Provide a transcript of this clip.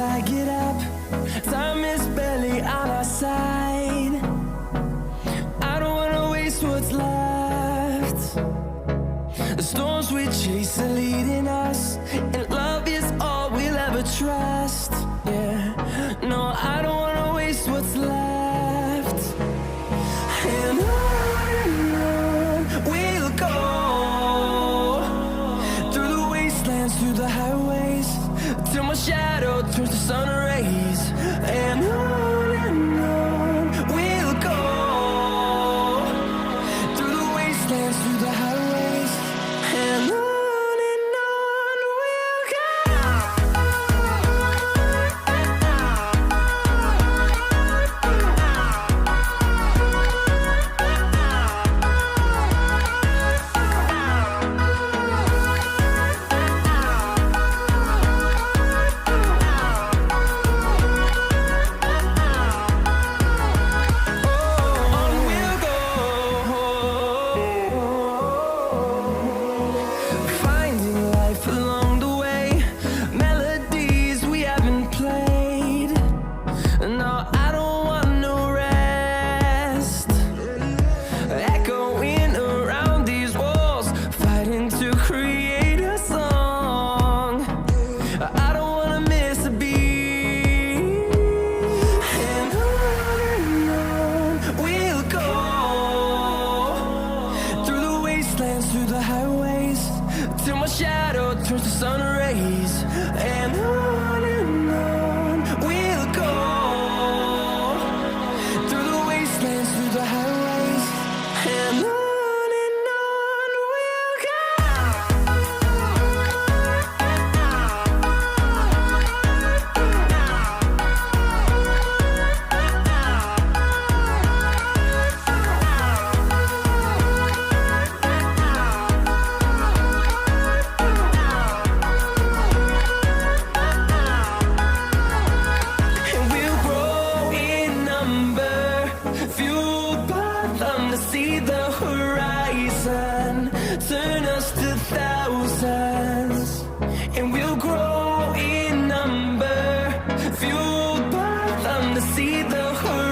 flag it up. Time is barely on our side. I don't wanna waste what's left. The storms we chase are leading us, and love is all we'll ever trust. Yeah, no, I don't wanna waste what's left. And on we'll go, through the wastelands, through the highways, till my shadow turns to sun rays. And on we'll go, through the wastelands, through the highways, and on we'll go. Through the highways, till my shadow turns to sun rays. And on we'll go, through the wastelands, through the highways, and on we'll go. See the horizon, turn us to thousands, and we'll grow in number, fueled by them to see the horizon.